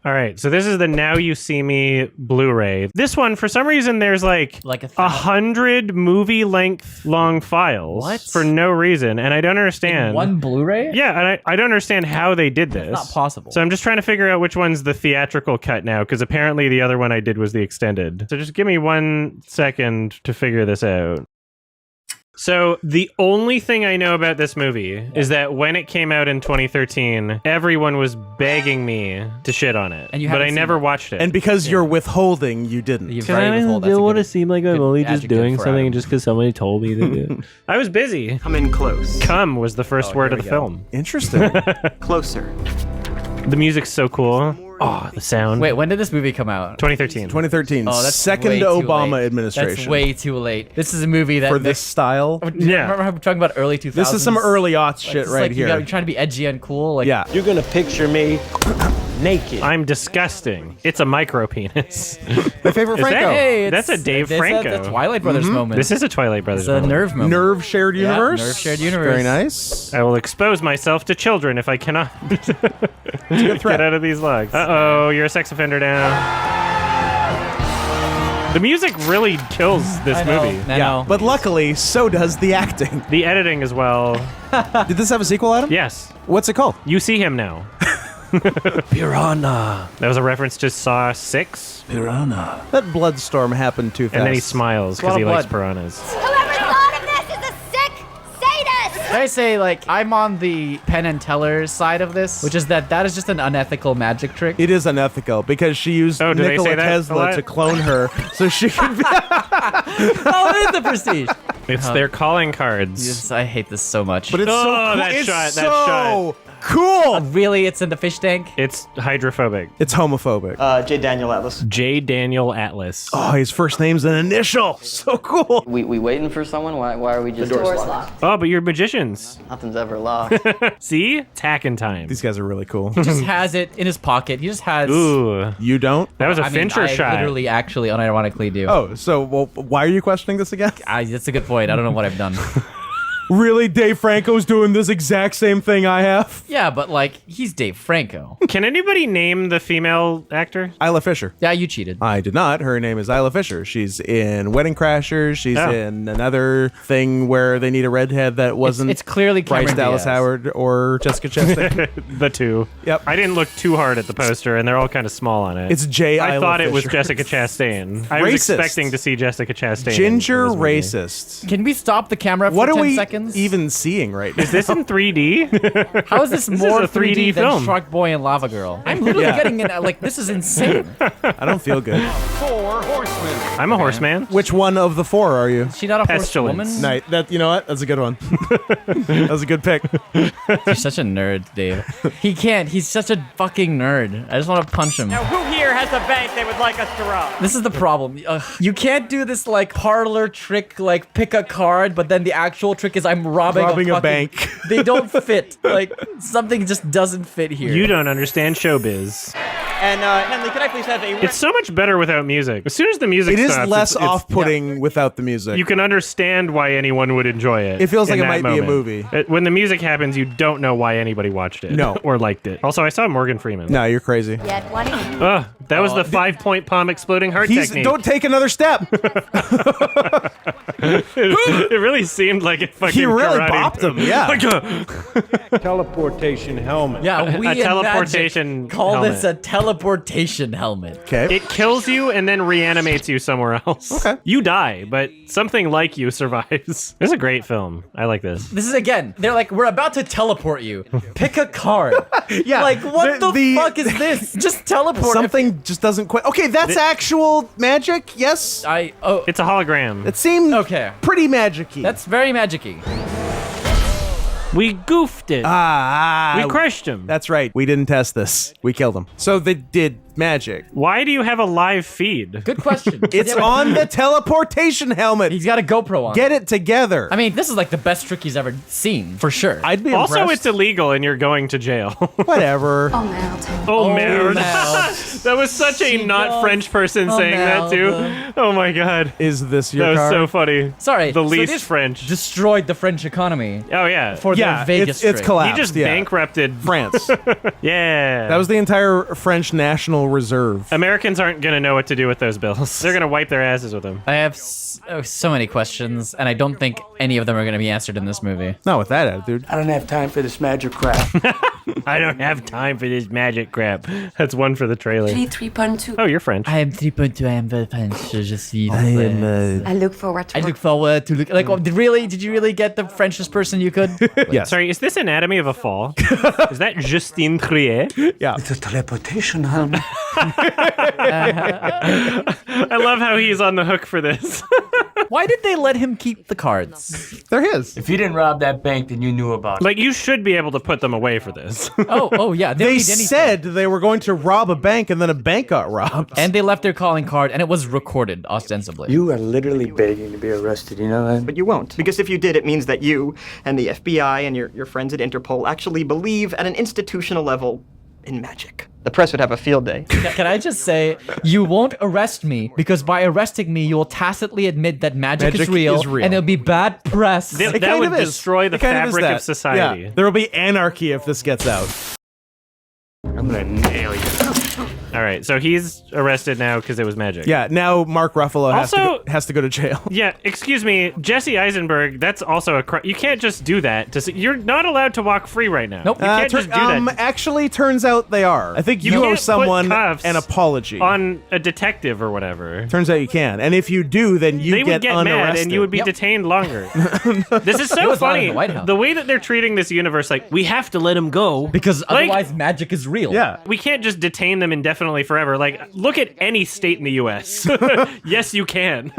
All right, so this is the Now You See Me Blu-ray. This one, for some reason, there's like 100 movie-length long files. What? For no reason, and I don't understand. One Blu-ray? Yeah, and I don't understand how they did this. That's not possible. So I'm just trying to figure out which one's the theatrical cut now, because apparently the other one I did was the extended. So just give me 1 second to figure this out. So the only thing I know about this movie is that when it came out in 2013, everyone was begging me to shit on it, but I never watched it. And because you're withholding, you didn't. You're very withhold. I don't want to seem like I'm only just doing something Adam. just because somebody told me to do it. I was busy. Come in close. Come was the first word of the film. Interesting. Closer. The music's so cool. Oh, the sound. Wait, when did this movie come out? 2013. 2013. Oh, that's second way too Obama late. administration. That's way too late. This is a movie that for this style. Yeah. Remember how we're talking about early 2000s? This is some early aughts shit It's right like here. You're trying to be edgy and cool. Like, Yeah. You're gonna picture me naked. I'm disgusting. It's a micro penis. My favorite Is that- Franco. Hey, That's a Dave Franco. That's a Twilight Brothers moment. This is a Twilight Brothers It's a moment. nerve moment. Nerve shared Yeah, universe. nerve shared universe. Very nice. I will expose myself to children if I cannot Good threat. get out of these logs. Uh-oh, you're a sex offender now. The music really kills this I know, movie. I know. But luckily, so does the acting. The editing as well. Did this have a sequel, Adam? Yes. What's it called? You see him now. Piranha. That was a reference to Saw 6. Piranha. That Bloodstorm happened too fast. And then he smiles because he lot of likes blood. piranhas. Whoever thought of this is a sick sadist! Can I say, like, I'm on the Penn and Teller side of this, which is that is just an unethical magic trick. It is unethical because she used Oh, did they Nikola say that a Tesla lot? to clone her so she could be. Oh, it is the Prestige. It's their calling cards. Yes, I hate this so much. But it's so Oh, cool. that It's shot, that so cool. Really, it's in the fish tank? It's hydrophobic. It's homophobic. J. Daniel Atlas. J. Daniel Atlas. Oh, his first name's an initial. So cool. We waiting for someone? Why are we just... The door's locked. Oh, but you're magicians. Nothing's ever locked. See? It's hacking time. These guys are really cool. He just has it in his pocket. He just has... Ooh. You don't? That was a I mean, Fincher I shot. literally, actually, unironically do. Oh, so well, why are you questioning this again? That's a good point. I don't know what I've done. Really, Dave Franco's doing this exact same thing I have? Yeah, but, like, he's Dave Franco. Can anybody name the female actor? Isla Fisher. Yeah, you cheated. I did not. Her name is Isla Fisher. She's in Wedding Crashers. She's Oh. in another thing where they need a redhead that wasn't It's clearly Bryce Cameron Dallas Diaz. Howard or Jessica Chastain. The two. Yep. I didn't look too hard at the poster, and they're all kind of small on it. It's J. I Isla thought it was Fisher. Jessica Chastain. I was Racist. expecting to see Jessica Chastain. Ginger in this movie. racist. Can we stop the camera for What 10 are we seconds? even seeing right now? Is this in 3D? How is this is more a 3D 3D than film. Shark Boy and Lava Girl? I'm literally Yeah. getting it. Like, this is insane. I don't feel good. I'm a horseman. Which one of the four are you? Is she not a horse Pestilence. woman? Night. That, you know what? That's a good one. That's a good pick. You're such a nerd, Dave. He can't. He's such a fucking nerd. I just want to punch him. Who here has a bank they would like us to rob? This is the problem. You can't do this, like, parlor trick, like, pick a card, but then the actual trick is I'm robbing A fucking- bank. They don't fit. Like, something just doesn't fit here. You don't understand showbiz. And Henley, can I please have a... It's so much better without music. As soon as the music It is stops, less it's- off-putting without the music. You can understand why anyone would enjoy it. It feels in like it that might be a moment. movie. When the music happens, you don't know why anybody watched it. No. Or liked it. Also, I saw Morgan Freeman. No, you're crazy. Yet one in. Ugh, that was the 5-point palm exploding heart technique. Don't take another step. It really seemed like it fucking He really karate. bopped him. Yeah. Teleportation helmet. Yeah, we A in teleportation Magic call this helmet. a teleportation helmet. Okay. It kills you and then reanimates you somewhere else. Okay. You die, but something like you survives. This is a great film. I like this. This is, again, they're like, we're about to teleport you. Pick a card. Yeah. Like, what the fuck is this? Just teleport. Something just doesn't quite. Okay, that's actual magic. Yes. Oh, It's a hologram. It seemed okay. pretty magic-y. That's very magic-y. We goofed it. we we crushed him. That's right. We didn't test this. We killed him. So they did magic. Why do you have a live feed? Good question. It's on the teleportation helmet. He's got a GoPro on. Get it together. I mean, this is like the best trick he's ever seen, for sure. I'd be Also, impressed. it's illegal and you're going to jail. Whatever. Oh, Mel. Oh, man. Mel. That was such a not French person saying that too. Oh my god. Is this your That was car? so funny. Sorry. The so least this French. destroyed the French economy Oh yeah. for Yeah, their Vegas it's trip. collapsed. He just yeah. bankrupted France. Yeah. That was the entire French National Reserve. Americans aren't gonna know what to do with those bills. They're gonna wipe their asses with them. I have so many questions, and I don't think any of them are going to be answered in this movie. Not with that attitude. I don't have time for this magic crap. I don't have time for this magic crap. That's one for the trailer. 3.2. Oh, you're French. I am 3.2. I am very French. Je suis. I look forward to I look forward to look like. Oh, did you really get the Frenchest person you could? Yes. Sorry, is this Anatomy of a Fall? Is that Justine Trier? Yeah. It's a teleportation helmet. I love how he's on the hook for this. Why did they let him keep the cards? They're his. If you didn't rob that bank, then you knew about it. Like, you should be able to put them away for this. Oh yeah. They said they were going to rob a bank, and then a bank got robbed. And they left their calling card, and it was recorded ostensibly. You are literally begging to be arrested, you know that? But you won't. Because if you did, it means that you and the FBI and your friends at Interpol actually believe at an institutional level in magic. The press would have a field day. Can I just say, you won't arrest me because by arresting me, you will tacitly admit that magic is real, and it'll be bad press. That kind would of is. destroy the It kind is fabric that. of society. Yeah. There will be anarchy if this gets out. I'm gonna nail you. All right, so he's arrested now because it was magic. Yeah, now Mark Ruffalo Also- has to go to jail. Yeah, excuse me, Jesse Eisenberg, that's also a crime. You can't just do that. You're not allowed to walk free right now. Nope. You can't just do that Actually, turns out they are. I think you You owe can't put someone cuffs an apology. on a detective or whatever. Turns out you can. And if you do, then you They would get mad unarrested. and you would be detained longer. This is so was allowed in funny. the White House. The way that they're treating this universe, like, we have to let him go. Because Like- otherwise magic is real. Yeah. We can't just detain them indefinitely forever. Like, look at any state in the U.S. Yes, you can.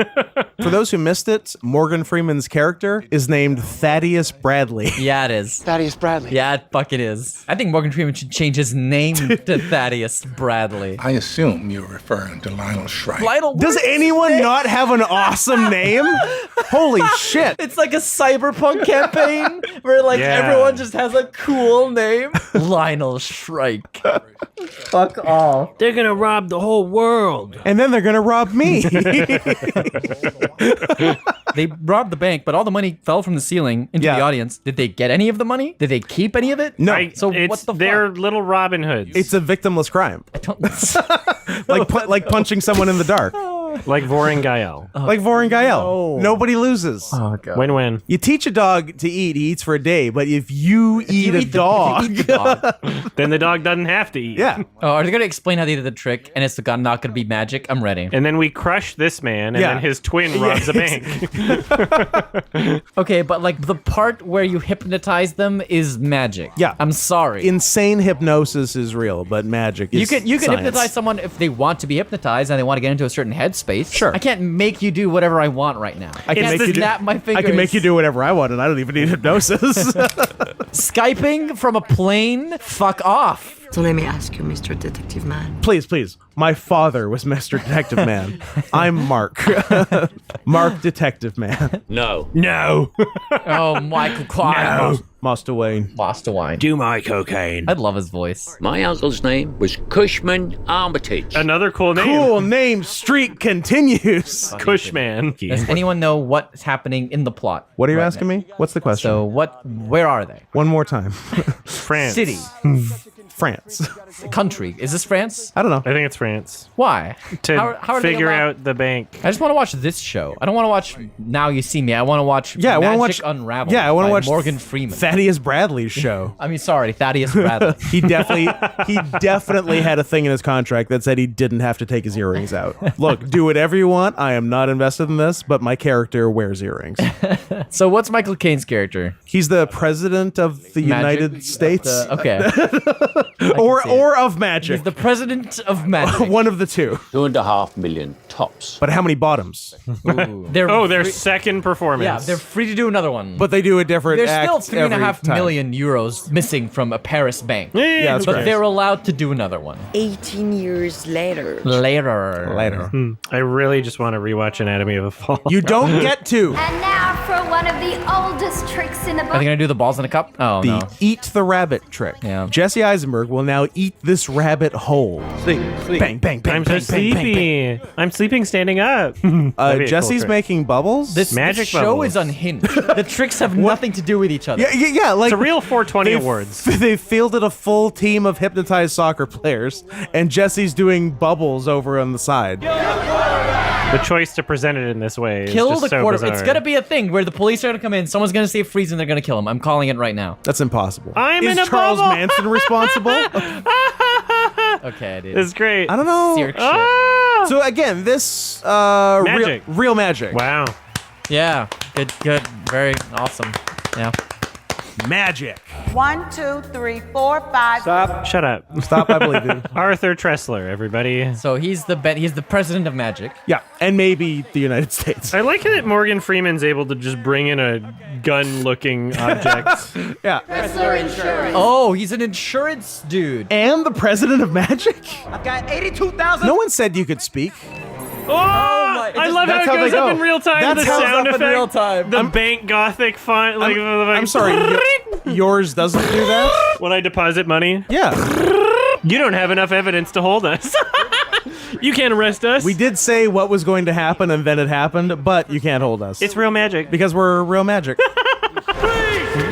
For those who missed it, Morgan Freeman's character is named Thaddeus Bradley. Yeah, it is. Thaddeus Bradley. Yeah, it fucking is. I think Morgan Freeman should change his name to Thaddeus Bradley. I assume you're referring to Lionel Shrike. Lionel, Does anyone not have an awesome name? Holy shit. It's like a cyberpunk campaign where like Yeah. everyone just has a cool name. Lionel Shrike. Fuck off. They're gonna rob the whole world. And then they're going to rob me. They robbed the bank, but all the money fell from the ceiling into Yeah. the audience. Did they get any of the money? Did they keep any of it? No. So it's what the they're fuck? little Robin Hoods. It's a victimless crime. Like punching someone in the dark. like Vorin Gael. Like Vorin Gael. Nobody loses. Oh god. Win-win. You teach a dog to eat, he eats for a day. But if you eat a dog, Then the dog doesn't have to eat. yeah. Oh, are they gonna explain how they did the trick and it's not gonna be magic? I'm ready. And then we crush this man, and Yeah. then his twin robs a bank. Okay, but like the part where you hypnotize them is magic. Yeah. I'm sorry. Insane hypnosis is real, but magic is you can science. hypnotize someone if they want to be hypnotized and they want to get into a certain headspace. Sure. I can't make you do whatever I want right now. I can can't make you do- snap my fingers. I can make you do whatever I want, and I don't even need hypnosis. Skyping from a plane. Fuck off. So let me ask you, Mr. Detective Man. Please, please. My father was Mr. Detective Man. I'm Mark. Mark Detective Man. No. No. Oh, Michael Klein. Master Wayne. Master Wine. Do my cocaine. I'd love his voice. My uncle's name was Cushman Armitage. Another cool name. Cool name. Streak continues. Cushman. Does anyone know what's happening in the plot? What are you right asking now? me? What's the question? So where are they? One more time. France. City. France. Country. Is this France? I don't know. I think it's France. Why? To How are they figure allowed- out the bank. I just want to watch this show. I don't want to watch Now You See Me. I want to watch Yeah, I want to Magic watch Unraveled. Yeah, I want to by watch Morgan Freeman. Thaddeus Bradley's show. I mean, sorry, Thaddeus Bradley. He definitely had a thing in his contract that said he didn't have to take his earrings out. Look, do whatever you want. I am not invested in this, but my character wears earrings. So what's Michael Caine's character? He's the president of the United States, Okay. or of magic. He's the president of magic. One of the two. 2.5 million tops. But how many bottoms? Oh, their second performance. Yeah, they're free to do another one. But they do a different there's act still $3.5 every time. million euros missing from a Paris bank. Yeah, that's But right. they're allowed to do another one. 18 years later. Later. Later. I really just want to rewatch Anatomy of a Fall. You don't get to. And now for what one of the oldest tricks in the Are book. they gonna do the balls in a cup? Oh, The no. eat the rabbit trick. Yeah. Jesse Eisenberg will now eat this rabbit whole. Sleep. Bang, bang, bang, I'm bang, so bang, bang, bang. sleepy. I'm sleeping standing up. That'd be a cool Jesse's trick. making bubbles. This Magic show bubbles. is unhinged. The tricks have nothing to do with each other. yeah, like It's a real 420 they've- awards. They fielded a full team of hypnotized soccer players, and Jesse's doing bubbles over on the side. The choice to present it in this way is Kill just the so quarter. bizarre. It's gonna be a thing where the police are gonna come in. Someone's gonna say freeze, and they're gonna kill him. I'm calling it right now. That's impossible. I'm Is in a Charles bubble. Manson responsible? Okay, dude. It's great. I don't know. Cirque shit. Ah! So again, this Magic. real magic. Wow. Yeah. Good. Very awesome. Yeah. Magic. 1, 2, 3, 4, 5. Stop. Shut up. Stop, I believe you. Arthur Tressler, everybody. So he's the president of magic. Yeah, and maybe the United States. I like that Morgan Freeman's able to just bring in a gun-looking object. Yeah. Oh, he's an insurance dude. And the president of magic? I've got 82,000. No one said you could speak. Oh, I love how that's it how they goes up go. in real time. That's the how it sound goes up in effect, real time. the bank gothic font. Like, I'm sorry, yours doesn't do that? when I deposit money, Yeah. you don't have enough evidence to hold us. You can't arrest us. We did say what was going to happen and then it happened, but you can't hold us. It's real magic. because we're real magic.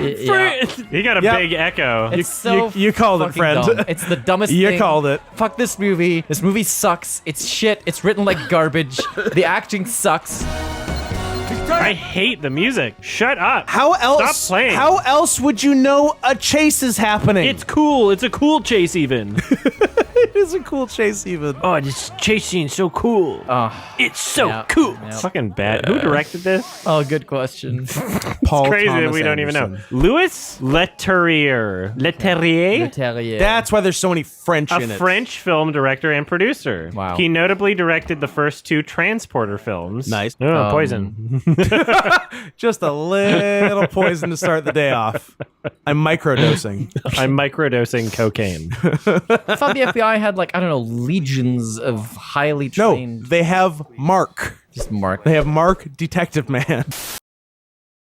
Yeah. You got a Yep. big echo. It's so you called it, fucking friend. dumb. It's the dumbest You thing. called it. Fuck this movie. This movie sucks. It's shit. It's written like garbage. The acting sucks. I hate the music. Shut up. How else? Stop playing. How else would you know a chase is happening? It's cool. It's a cool chase, even. It is a cool chase, even. Oh, this chase scene's so cool. It's so Yeah. cool. Yeah. Fucking bad. Who directed this? Oh, good question. Paul Crazy that Thomas we don't even know. Anderson. Louis Leterrier. Leterrier? Terrier. That's why there's so many French A in it. French film director and producer. Wow. He notably directed the first two Transporter films. Nice. Oh, Poison. Just a little poison to start the day off. I'm microdosing. I'm microdosing cocaine. I thought the FBI had like, I don't know, legions of highly No, trained. they have Mark. Just Mark. They have Mark, Detective Man.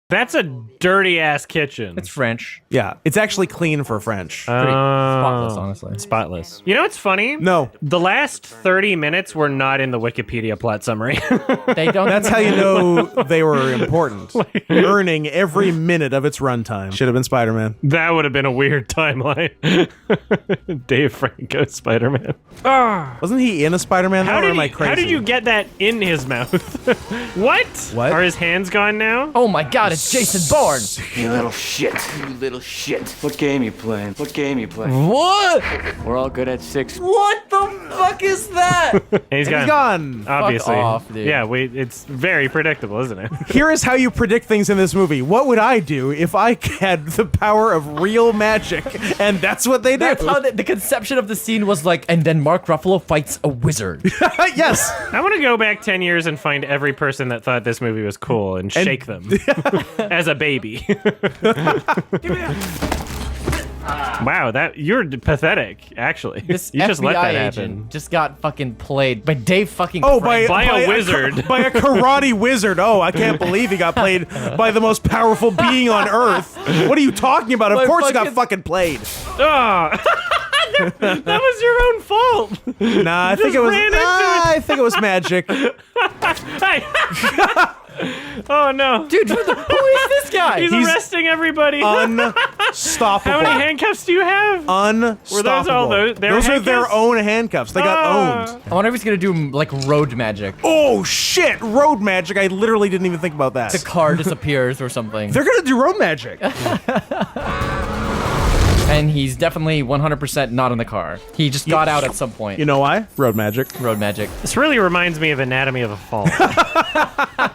That's a dirty ass kitchen. It's French. Yeah, it's actually clean for French. Pretty spotless, honestly. Spotless. You know what's funny? No, The last 30 minutes were not in the Wikipedia plot summary. They don't. that's how you know they were important. Earning every minute of its runtime. Should have been Spider-Man. That would have been a weird timeline. Dave Franco Spider-Man. Wasn't he in a Spider-Man? How or did, am I crazy? how did you get that in his mouth? What? What? Are his hands gone now? Oh my God! It's Jason Bourne. You little shit. You little shit. What game you playing? What game you playing? What? We're all good at 6. What the fuck is that? And he's And he's gone. gone. Obviously. off, dude. Yeah, it's very predictable, isn't it? Here is how you predict things in this movie. What would I do if I had the power of real magic? And that's what they do. That's how the conception of the scene was like, and then Mark Ruffalo fights a wizard. Yes. I want to go back 10 years and find every person that thought this movie was cool and shake them as a baby. Wow, you're pathetic, actually. This You just let FBI that agent happen. just got fucking played by Dave fucking. Oh, Frank. By a wizard. By a karate wizard. Oh, I can't believe he got played by the most powerful being on Earth. What are you talking about? Of By course he got fucking- fucking played. Oh. That was your own fault. Nah, I think Just it was. ran into it. I think it was magic. Hey. Oh no. Dude, who is this guy? He's arresting everybody. Unstoppable. How many handcuffs do you have? Unstoppable. Were those all their Those are their handcuffs? own handcuffs. They got owned. I wonder if he's gonna do like road magic. Oh shit! Road magic. I literally didn't even think about that. The car disappears or something. They're gonna do road magic. And he's definitely 100% not in the car. He just got out at some point. You know why? Road magic. Road magic. This really reminds me of Anatomy of a Fall.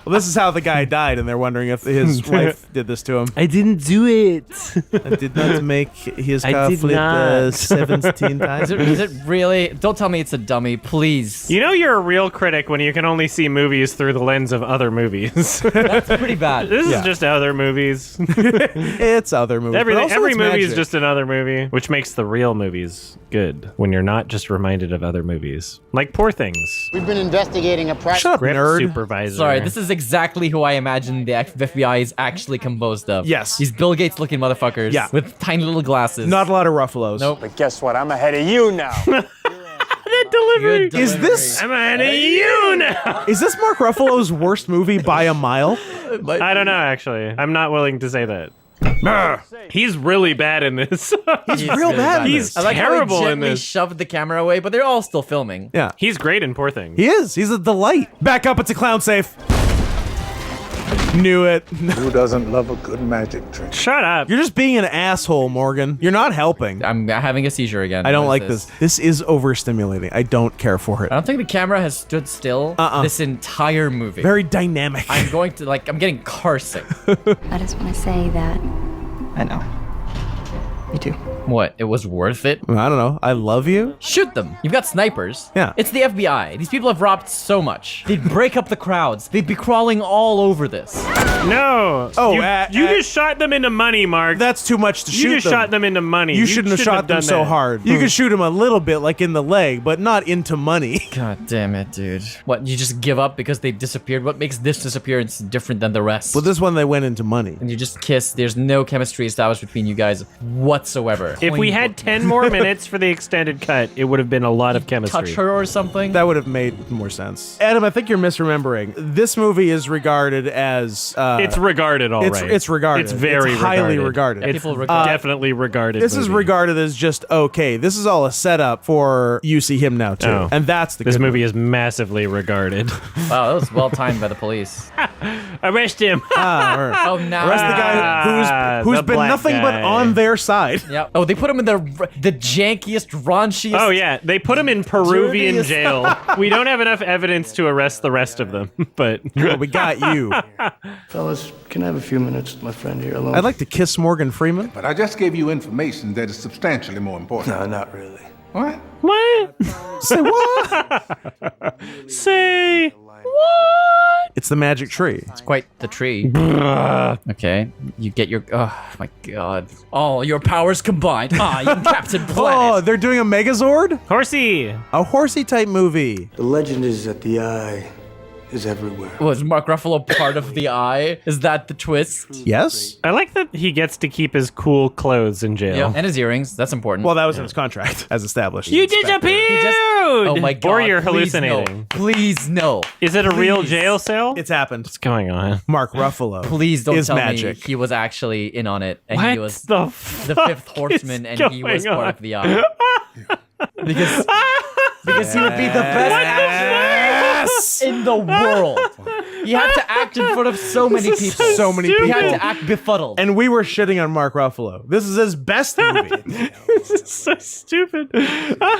Well, this is how the guy died, and they're wondering if his wife did this to him. I didn't do it. I did not make his I car did flip not. 17 times. Is it really? Don't tell me it's a dummy, please. You know you're a real critic when you can only see movies through the lens of other movies. That's pretty bad. This Yeah. is just other movies. It's other movies. but also Every it's movie is magic. just another movie, which makes the real movies good when you're not just reminded of other movies. Like Poor Things. We've been investigating a private... Shut up, Script nerd. supervisor. Sorry, this is exactly who I imagine the FBI is actually composed of. Yes. These Bill Gates looking motherfuckers. Yeah. With tiny little glasses. Not a lot of Ruffalos. Nope. But guess what? I'm ahead of you now. Delivery. Good Is delivery. this I'm out of you now. is this Mark Ruffalo's worst movie by a mile? I don't know, actually. I'm not willing to say that. He's really bad in this. He's real bad in He's this. I like how terrible he in gently this. shoved the camera away, but they're all still filming. Yeah. He's great in Poor Things. He is. He's a delight. Back up. It's a clown safe. Knew it. Who doesn't love a good magic trick? Shut up. You're just being an asshole, Morgan. You're not helping. I'm having a seizure again. I don't What like is this. This is overstimulating. I don't care for it. I don't think the camera has stood still this entire movie. Very dynamic. I'm going to, like, I'm getting car sick. I just want to say that I know. Me too. What? It was worth it? I don't know. I love you. Shoot them. You've got snipers. Yeah. It's the FBI. These people have robbed so much. They'd break up the crowds. They'd be crawling all over this. No. Oh, you just shot them into money, Mark. That's too much to You shoot just them. shot them into money. You shouldn't have shot them done so that. hard. You could shoot him a little bit, like in the leg, but not into money. God damn it, dude. What, you just give up because they disappeared? What makes this disappearance different than the rest? Well, this one they went into money. And you just kiss. There's no chemistry established between you guys whatsoever. If we had 10 more minutes for the extended cut, it would have been a lot of chemistry. touch her or something. That would have made more sense. Adam, I think you're misremembering. This movie is regarded as... it's regarded, all right. It's regarded. It's very highly regarded. It's People regard- definitely regarded. This is movie. regarded as just okay. This is all a setup for You See Him Now too, Oh. and that's the This good movie one. is massively regarded. Wow, that was well timed by the police. Arrest him. Ah, Oh, now. arrest the guy who's the been black nothing but guy. on their side. Yeah. Oh, they put him in the jankiest, raunchiest. Oh yeah, they put him in Peruvian Dirtiest- jail. We don't have enough evidence to arrest the rest of them, but Well, we got you. Fellas, can I have a few minutes with my friend here alone? I'd like to kiss Morgan Freeman. But I just gave you information that is substantially more important. No, not really. What? what? Say what? Say It's the magic tree. It's quite the tree. Okay. You get your. Oh my god. All your powers combined. You Captain Oh, Planet. they're doing a Megazord? horsey. A horsey type movie. The legend is that the eye is everywhere. Was Mark Ruffalo part of the eye? Is that the twist? Yes. I like that he gets to keep his cool clothes in jail. Yeah. And his earrings. That's important. Well, that was in his contract, as established. You Inspector. disappeared. Oh my god. Or you're please hallucinating. No. Please no. Is it a real Please. jail cell? It's happened. What's going on? Mark Ruffalo. Please don't is tell magic. me he was actually in on it and What he was the the fuck fifth horseman is and he was going part on? of the eye. because he would be the best actor in the world. He had to act in front of so many people. So many He had people. to act befuddled. And we were shitting on Mark Ruffalo. This is his best movie. This is so stupid.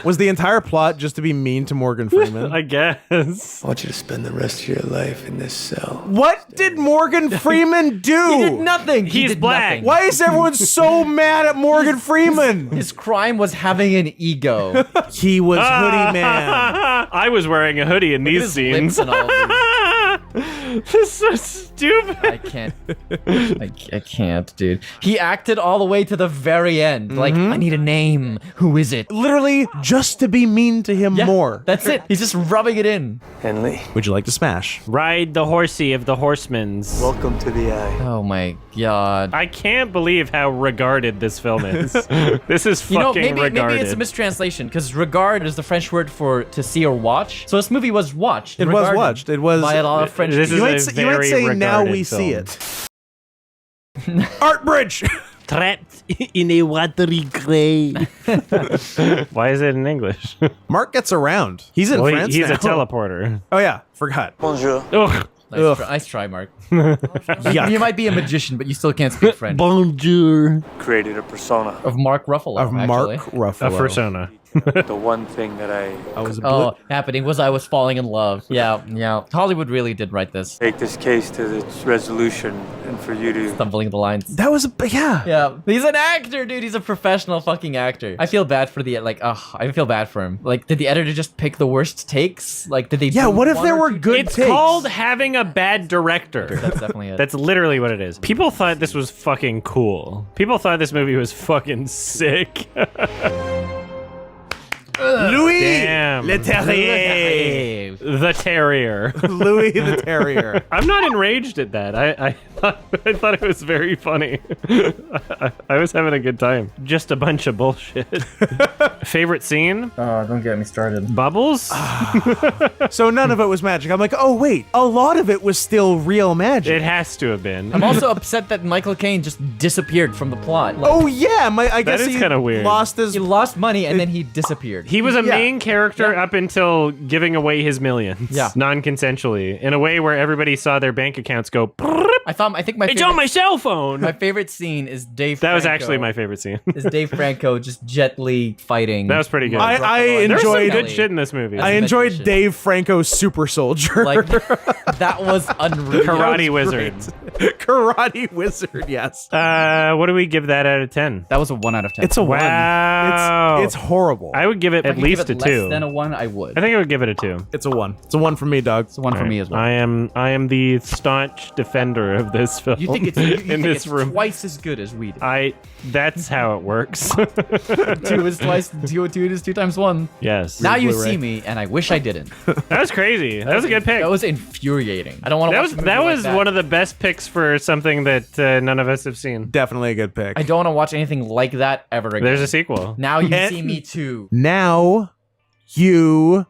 Was the entire plot just to be mean to Morgan Freeman? I guess. I want you to spend the rest of your life in this cell. What did Morgan Freeman do? He did nothing. He He's did black. nothing. Why is everyone so mad at Morgan Freeman? His crime was having an ego. He was Hoodie Man. I was wearing a hoodie in these His scenes. lips and all of these. This is so stupid. I can't. I can't, dude. He acted all the way to the very end. Like, I need a name. Who is it? Literally just to be mean to him Yeah, more. That's it. He's just rubbing it in. Henley, Would you like to smash? Ride the horsey of the horsemans. welcome to the eye. Oh my god. I can't believe how regarded this film is. This is fucking You know, maybe regarded. it's a mistranslation because regard is the French word for to see or watch. So this movie was watched. It was regarded watched. It was. by a lot of French This people. is You might a say very now regarded we see film. it. Art Bridge. Trapped in a watery grave. Why is it in English? Mark gets around. He's in Well, France he's now. a teleporter. Oh yeah, forgot. Bonjour. Ugh. Nice try, Mark. Yuck. You might be a magician, but you still can't speak French. Bonjour. Created a persona. Of Mark Ruffalo, Of actually. Mark Ruffalo. A persona. The one thing that I was happening was I was falling in love. Yeah. Hollywood really did write this. take this case to its resolution and for you to Stumbling the lines. That was yeah. Yeah, he's an actor, dude. He's a professional fucking actor. I feel bad for the I feel bad for him. Like, did the editor just pick the worst takes? Like, did they? Yeah. do What if one there or were two good It's takes? called having a bad director. That's definitely it. That's literally what it is. People thought this was fucking cool. People thought this movie was fucking sick. Louis Damn. Le Terrier. The Terrier. Louis the Terrier. I'm not enraged at that. I thought it was very funny. I was having a good time. Just a bunch of bullshit. Favorite scene? Oh, don't get me started. Bubbles? So none of it was magic. I'm like, oh wait, a lot of it was still real magic. It has to have been. I'm also upset that Michael Caine just disappeared from the plot. Like, Oh yeah, I guess is he kinda weird. lost his. he lost money and then he disappeared. He was a main character up until giving away his millions. Yeah. Non-consensually. In a way where everybody saw their bank accounts go, I think my it's favorite, on my cell phone. my favorite scene is Dave That was Franco. actually my favorite scene. Is Dave Franco just Jet Li fighting. That was pretty good. I There's some enjoyed. good shit in this movie. I enjoyed Magician. Dave Franco's Super Soldier. Like, that was unreal. Karate Wizard. Karate Wizard. Yes. What do we give that out of 10? That was a 1 out of 10. It's a Wow. one. It's horrible. I would give it If I at could least give a it 2. less than a 1, I would. I think I would give it a 2. It's a one. It's a one for me, dog. It's a 1 for me as well. I am the staunch defender of this film. You think it's in this room? twice as good as we did. That's how it works. 2 is twice. 2 is 2 times 1. Yes. Now you Blu-ray. see me, and I wish I didn't. That was crazy. That was a good pick. That was infuriating. I don't want to watch a movie That like was that. one of the best picks for something that none of us have seen. Definitely a good pick. I don't want to watch anything like that ever again. There's a sequel. Now you And- see me too. Now you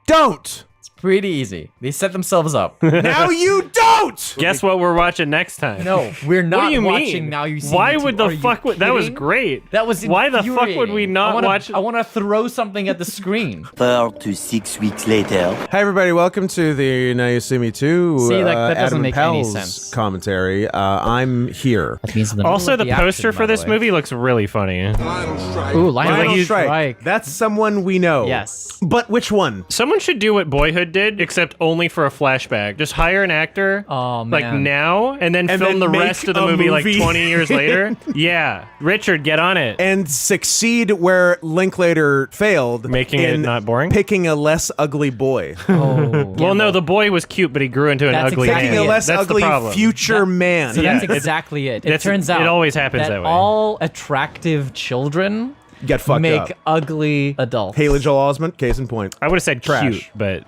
don't. It's pretty easy. They set themselves up. Now you don't. Guess what we're watching next time? No, we're not What do you watching mean? Now You See Why Me Too. would the Are you fuck would that was kidding? great? That was Why the fuck would we infuriating. not watch I want to throw something at the screen. 4 to 6 weeks later. Hi everybody, welcome to the Now You See Me Too. See, like, that doesn't Adum make any Pals sense. commentary. I'm here. That means in the Also, middle the of poster action, for by the this way. movie looks really funny. Ooh, Lionel Final Strike. Strike. That's someone we know. Yes. But which one? Someone should do what Boyhood did, except only for a flashback. Just hire an actor, Oh, like man. now, and then And film then the make rest of the a movie like movie. 20 years later. Yeah, Richard, get on it. And succeed where Linklater failed. Making it in not boring? Picking a less ugly boy. Oh, Well, no, the boy was cute, but he grew into an That's ugly exactly Picking man. a less That's ugly the problem. future man. So Yeah, that's it's- exactly it. It that's- turns out it always happens that way. all attractive children Get fucked make up. ugly adults. Haley Joel Osment, case in point. I would have said Trash. cute, but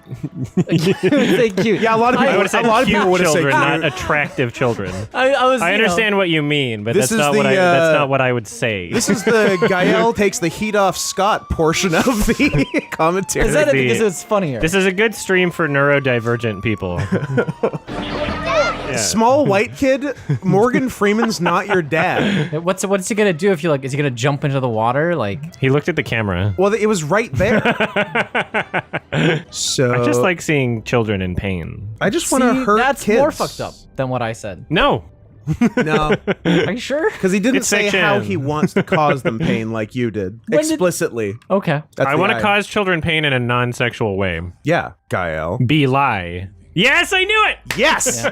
Say cute. Yeah, a lot of I people. would have said a lot of cute people would have said children, cute. not attractive children. I was. I you know, understand what you mean, but This that's is not the, what that's not what I would say. This is the Gael takes the heat off Scott portion of the commentary. Is that it? the- Because it's funnier. This is a good stream for neurodivergent people. Yeah. Small white kid, Morgan Freeman's not your dad. What's he gonna do if you like? Is he gonna jump into the water? Like, He looked at the camera. Well, it was right there. So I just like seeing children in pain. I just want to see, hurt that's kids. more fucked up than what I said. No. No, Are you sure? because he didn't It's say fiction. how he wants to cause them pain like you did When did- explicitly. Okay. That's I the want to guy. cause children pain in a non-sexual way. Yeah, Gael. Be lie. Yes, I knew it. Yes.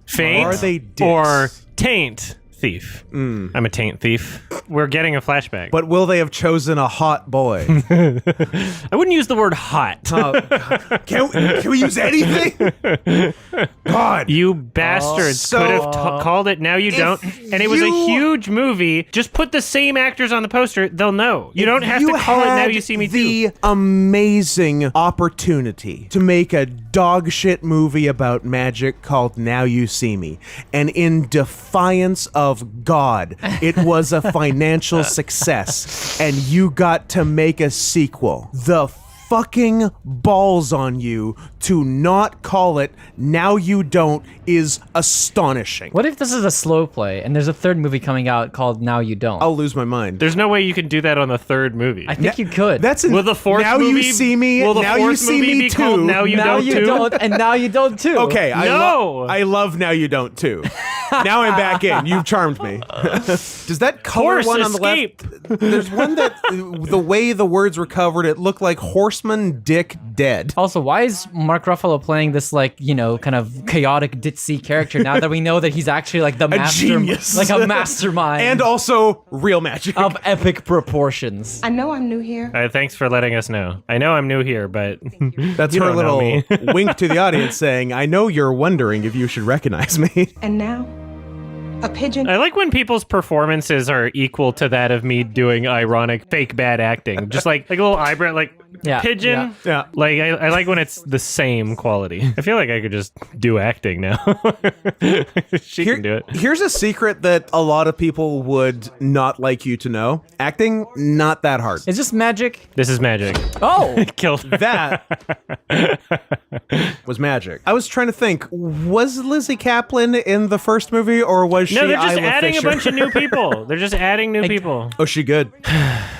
Faint Are they dicks? or taint thief. I'm a taint thief. We're getting a flashback. But will they have chosen a hot boy? I wouldn't use the word hot. Can we use anything? God. You bastards So- could have called it Now You Don't. And it was a you- huge movie. Just put the same actors on the poster. They'll know. You don't have to call it Now had You See Me the Too. amazing opportunity to make a dog shit movie about magic called Now You See Me. And in defiance of God, it was a financial success. And you got to make a sequel. The fucking balls on you to not call it Now You Don't is astonishing. What if this is a slow play and there's a third movie coming out called Now You Don't? I'll lose my mind. There's no way you can do that on the third movie. I think you could. That's an, Will the fourth Now movie, You See Me. will the Now fourth You See movie Me be called too. Now You Now Don't You Too? Don't, and Now You Don't too. Okay, No! I love Now You Don't too. Now I'm back in. You've charmed me. Does that color Horse one escape. on the left? There's one that the way the words were covered, it looked like horseman dick dead. Also, why is Mark Ruffalo playing this like, you know, kind of chaotic ditzy character now that we know that he's actually like the genius. like a mastermind And also real magic. of epic proportions. I know I'm new here. Thanks for letting us know. I know I'm new here, but That's you her don't know little me. wink to the audience saying, I know you're wondering if you should recognize me. And now, a pigeon. I like when people's performances are equal to that of me doing ironic, fake bad acting. Just like a little eyebrow, like Yeah, pigeon. yeah. Like I like when it's the same quality. I feel like I could just do acting now. She can do it. Here's a secret that a lot of people would not like you to know. Acting, not that hard. It's just magic. This is magic. Oh, Killed her. That was magic. I was trying to think, was Lizzie Kaplan in the first movie or was No, she they're just Isla adding Fisher? a bunch of new people. They're just adding new people. Oh, she good.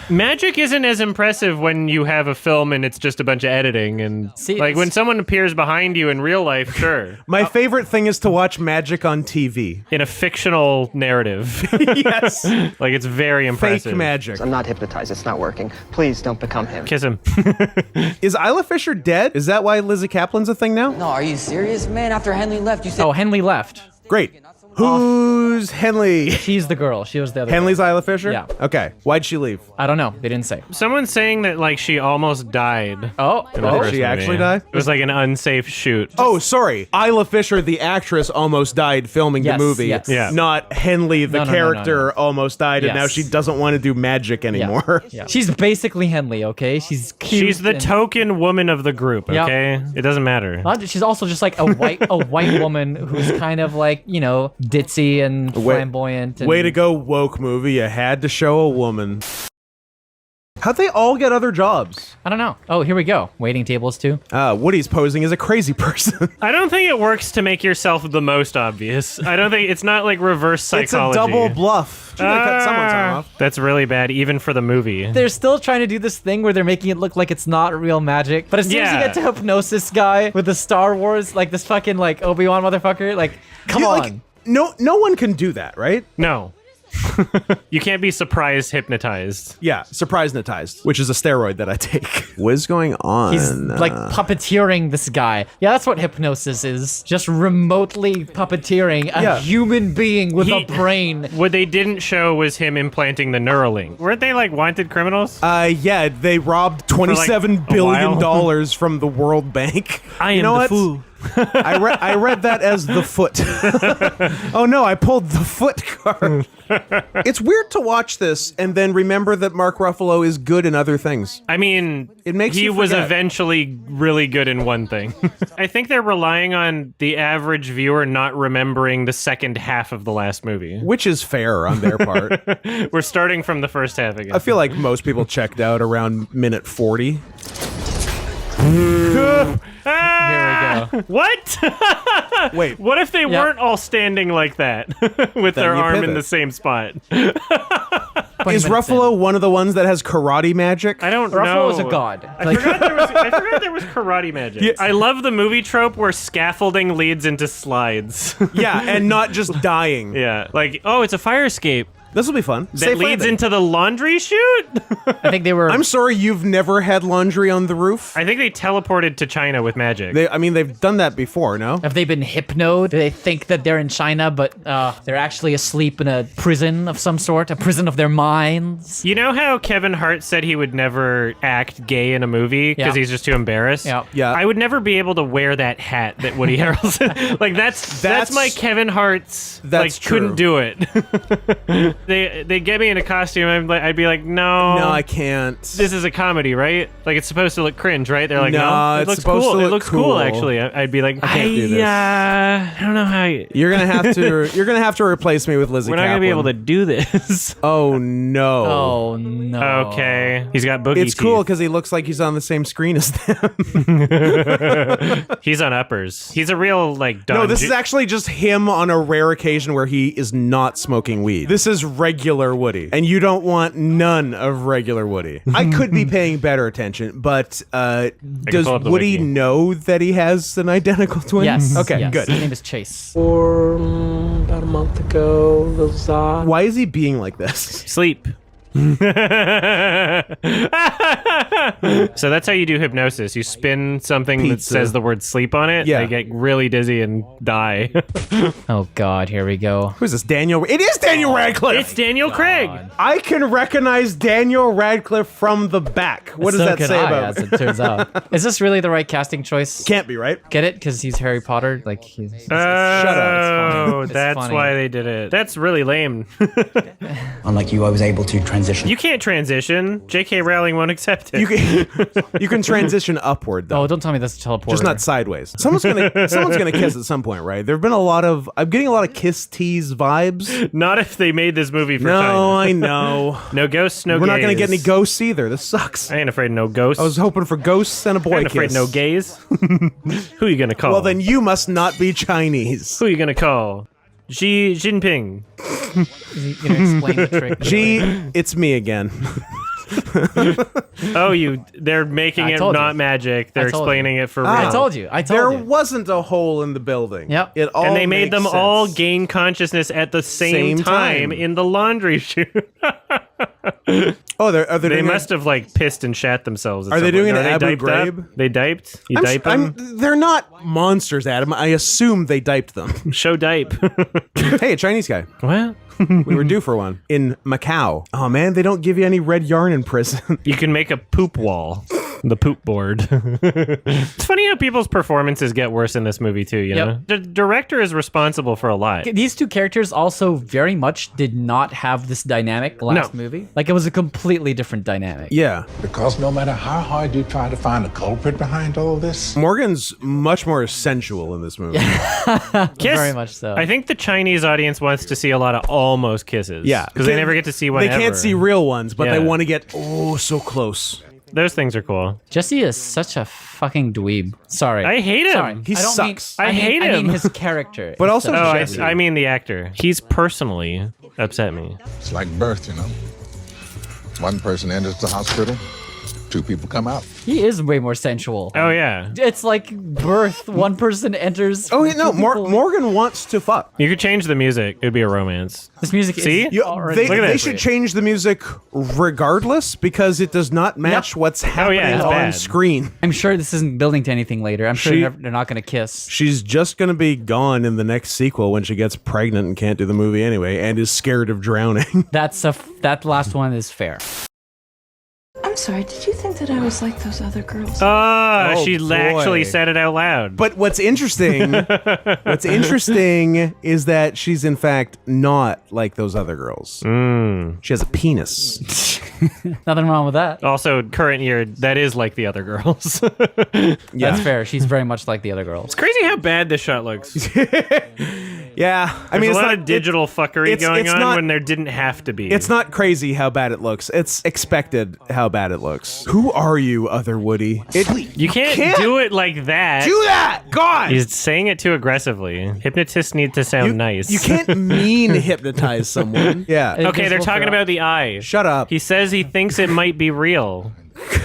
Magic isn't as impressive when you have a film and it's just a bunch of editing and like when someone appears behind you in real life, sure. My favorite thing is to watch magic on TV. In a fictional narrative. Yes. Like it's very impressive. Fake magic. I'm not hypnotized. It's not working. Please don't become him. Kiss him. Is Isla Fisher dead? Is that why Lizzie Kaplan's a thing now? No, are you serious, man? After Henley left, you said. oh, Henley left. Great. Who's Henley? She's the girl. She was the other. Henley's Isla Fisher? Yeah. Okay. Why'd she leave? I don't know. They didn't say. Someone's saying that like she almost died. Oh, in the Did first she movie. actually die? It was like an unsafe shoot. Oh, sorry. Isla Fisher, the actress, almost died filming Yes, the movie. yes. Yeah. Not Henley, the No. character, almost died, and now Yes. she doesn't want to do magic anymore. Yeah. She's basically Henley. Okay, she's cute. She's the and- token woman of the group, Yep. okay? It doesn't matter. She's also just like a white woman who's kind of like, you know, ditzy and flamboyant. And Way to go, woke movie. You had to show a woman. How'd they all get other jobs? I don't know. Oh, here we go. Waiting tables too. Woody's posing as a crazy person. I don't think it works to make yourself the most obvious. I don't think it's not like reverse psychology. It's a double bluff. Should have cut someone's arm off. That's really bad, even for the movie. They're still trying to do this thing where they're making it look like it's not real magic. But as soon as you get to Hypnosis guy with the Star Wars, like this fucking like Obi-Wan motherfucker, like, come on. Like, no one can do that, right? No. You can't be surprise hypnotized. Yeah, surprise-notized, which is a steroid that I take. What is going on? He's like puppeteering this guy. Yeah, that's what hypnosis is. Just remotely puppeteering a human being with a brain. What they didn't show was him implanting the Neuralink. Weren't they like wanted criminals? Yeah, they robbed $27 billion from the World Bank. I am the fool. I read that as the foot. Oh no, I pulled the foot card. It's weird to watch this and then remember that Mark Ruffalo is good in other things. I mean, it makes he you was forget. eventually really good in one thing. I think they're relying on the average viewer not remembering the second half of the last movie. Which is fair on their part. We're starting from the first half again. I feel like most people checked out around minute 40. Here we go. What? Wait. What if they weren't all standing like that with their you arm in pivot. the same spot? Is Ruffalo one of the ones that has karate magic? I don't know. Ruffalo is a god. I forgot there was karate magic. Yeah. I love the movie trope where scaffolding leads into slides. Yeah, and not just dying. Yeah, like, oh, it's a fire escape. This will be fun. That Safe leads landing. into the laundry chute? I think they were. I'm sorry, you've never had laundry on the roof? I think they teleported to China with magic. They've done that before, no? Have they been hypnoed? Do they think that they're in China, but they're actually asleep in a prison of some sort? A prison of their minds? You know how Kevin Hart said he would never act gay in a movie because he's just too embarrassed? Yeah. I would never be able to wear that hat that Woody Harrelson... like, that's my Kevin Hart's... That's like, couldn't do it. They get me in a costume, I'd be like, no. No, I can't. This is a comedy, right? Like, it's supposed to look cringe, right? They're like, No, it it's looks supposed cool. to It look looks cool, cool. actually. I'd be like, I can't do this. I don't know how you... You're gonna have to replace me with Lizzie We're not gonna be able to Kaplan. do this. Oh no. Oh no. Okay. He's got boogie It's cool teeth. because he looks like he's on the same screen as them. He's on uppers. He's a real, like, Don No, this is actually just him on a rare occasion where he is not smoking weed. This is regular Woody, and you don't want none of regular Woody. I could be paying better attention, but does Woody know that he has an identical twin? Yes. Okay, yes. good. His name is Chase. About a month ago, Why is he being like this? Sleep. So that's how you do hypnosis. You spin something that says the word sleep on it. Yeah. They get really dizzy and die. Oh God, here we go. Who's this? Daniel? It is Daniel Radcliffe. It's Daniel Craig. I can recognize Daniel Radcliffe from the back. What does So that can say I, about as it turns out? Is this really the right casting choice? Can't be, right? Get it? Because he's Harry Potter. Like he's. Shut up. Oh, It's that's funny. why they did it. That's really lame. Unlike you, I was able to transition. You can't transition. J.K. Rowling won't accept it. You can transition upward though. Oh, don't tell me that's a teleporter. Just not sideways. Someone's gonna kiss at some point, right? There've been I'm getting a lot of kiss tease vibes. Not if they made this movie for No, China. I know. No ghosts, no We're gays. not gonna get any ghosts either. This sucks. I ain't afraid of no ghosts. I was hoping for ghosts and a boy I ain't afraid kiss. of no gays. Who you gonna call? Well, then you must not be Chinese. Who you gonna call? Xi Jinping. Is he gonna explain the trick? Gee, it's me again. Oh, they're making I it told not you. magic. They're I told explaining you. it for real. I told you. I told There you. wasn't a hole in the building. Yep. It all And they made makes them all sense. gain consciousness at the same Same time time. in the laundry chute. Oh, are they They doing must have like pissed and shat themselves. at Are they some doing point. an Are they Abu diped up? Ghraib? They diped? You dipe them? They're not monsters, Adam. I assume they diped them. Show dipe. Hey, a Chinese guy. What? We were due for one in Macau. Oh man, they don't give you any red yarn in prison. You can make a poop wall. The poop board. It's funny how people's performances get worse in this movie too, you Yep. know? The director is responsible for a lot. These two characters also very much did not have this dynamic last movie. Like it was a completely different dynamic. Yeah. Because no matter how hard you try to find a culprit behind all this, Morgan's much more sensual in this movie. Kiss? Very much so. I think the Chinese audience wants to see a lot of almost kisses. Yeah. Because they never get to see one They ever. can't see real ones, but they Yeah. want to get so close. Those things are cool. Jesse is such a fucking dweeb. Sorry. I hate him. Sorry. He I don't sucks. Mean, I hate I mean him. his character. But is also such a Jesse. I mean the actor. He's personally upset me. it's like birth, you know. One person enters the hospital, two people come out. He is way more sensual. Oh yeah. It's like birth. One person enters. Oh, yeah, no, two people- Morgan wants to fuck. You could change the music. It would be a romance. This music See? is already. Look at They that. should change the music regardless because it does not match what's happening it's on bad. screen. I'm sure this isn't building to anything later. I'm sure She- they're not going to kiss. She's just going to be gone in the next sequel when she gets pregnant and can't do the movie anyway and is scared of drowning. That last one is fair. I'm sorry, did you think that I was like those other girls? Oh, She boy. actually said it out loud. But what's interesting is that she's in fact not like those other girls. She has a penis. Nothing wrong with that. Also, current year, that is like the other girls. That's fair. She's very much like the other girls. It's crazy how bad this shot looks. Yeah, I There's mean, a it's lot not of digital fuckery it's- going it's on not- when there didn't have to be. It's not crazy how bad it looks. It's expected how bad it looks. Who are you, other Woody? You can't do it like that. Do that! God! He's saying it too aggressively. Hypnotists need to sound nice. You can't mean hypnotize someone. Yeah. Okay, they're talking about the eye. Shut up. He says he thinks it might be real.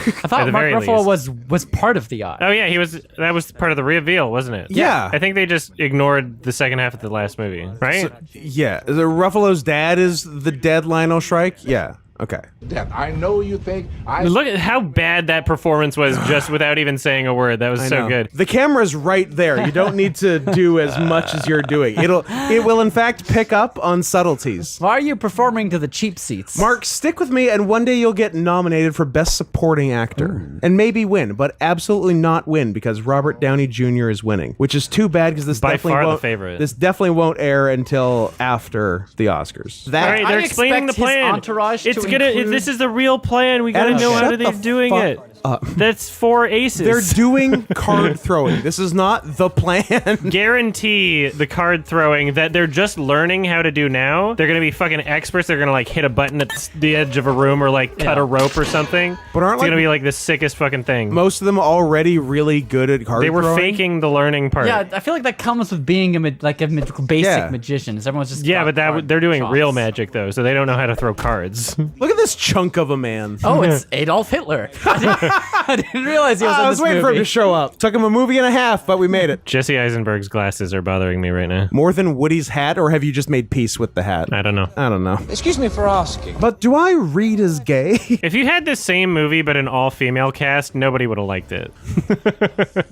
I thought the Mark very Ruffalo least. was part of the eye. Oh yeah, that was part of the reveal, wasn't it? Yeah. I think they just ignored the second half of the last movie, right? Yeah. The Ruffalo's dad is the dead Lionel Shrike? Yeah. Okay. Dad, I know you think Look at how bad that performance was just without even saying a word. That was I so know. good. The camera's right there. You don't need to do as much as you're doing. It will in fact pick up on subtleties. Why are you performing to the cheap seats? Mark, stick with me, and one day you'll get nominated for Best Supporting Actor. And maybe win, but absolutely not win because Robert Downey Jr. is winning, which is too bad because this By definitely far the won't, favorite. This definitely won't air until after the Oscars. All right, they're I explaining the expect his plan. entourage to It's It's gonna. If this is the real plan, we gotta Adam, know how shut they're the doing fuck it. up. That's 4 aces. They're doing card throwing. This is not the plan. Guarantee the card throwing that they're just learning how to do now. They're gonna be fucking experts. They're gonna like hit a button at the edge of a room or like cut a rope or something. But aren't it's gonna be like the sickest fucking thing. Most of them already really good at card They were throwing? faking the learning part. Yeah, I feel like that comes with being a basic magician. Is everyone's just but they're doing shots. real magic though, so they don't know how to throw cards. Look at this chunk of a man. Oh, it's Adolf Hitler. I didn't realize he was in I was this waiting for him movie. to show up. Took him a movie and a half, but we made it. Jesse Eisenberg's glasses are bothering me right now. More than Woody's hat, or have you just made peace with the hat? I don't know. I don't know. Excuse me for asking. But do I read as gay? If you had this same movie but an all-female cast, nobody would have liked it.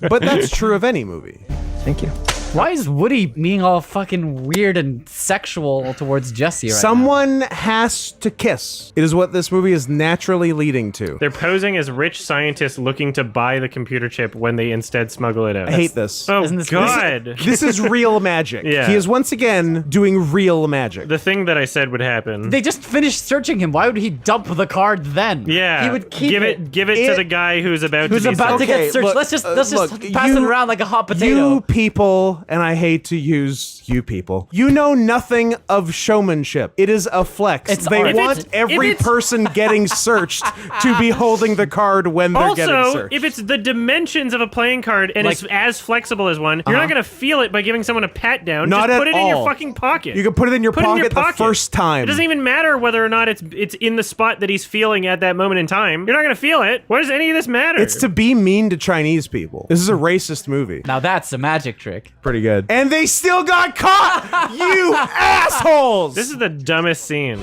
But that's true of any movie. Thank you. Why is Woody being all fucking weird and sexual towards Jesse right Someone has to kiss. It is what this movie is naturally leading to. They're posing as rich scientists looking to buy the computer chip when they instead smuggle it out. I hate this. Oh, Isn't this God. This is real magic. Yeah. He is once again doing real magic. The thing that I said would happen. They just finished searching him. Why would he dump the card then? Yeah. He would keep give it to the guy who's about Who's to be about to Okay, get searched. look, let's just look, pass it around like a hot potato. You people, and I hate to use you people, you know nothing of showmanship. It is a flex. It's They art. want every person getting searched to be holding the card when they're getting Also, searched. if it's the dimensions of a playing card and it's as flexible as one, you're not going to feel it by giving someone a pat down. Not Just at put it in your all. fucking pocket. You can put it in your Put it in pocket your the pocket. first time. It doesn't even matter whether or not it's in the spot that he's feeling at that moment in time. You're not going to feel it. Why does any of this matter? It's to be mean to Chinese people. This is a racist movie. Now that's a magic trick. Pretty good. And they still got caught! You assholes! This is the dumbest scene.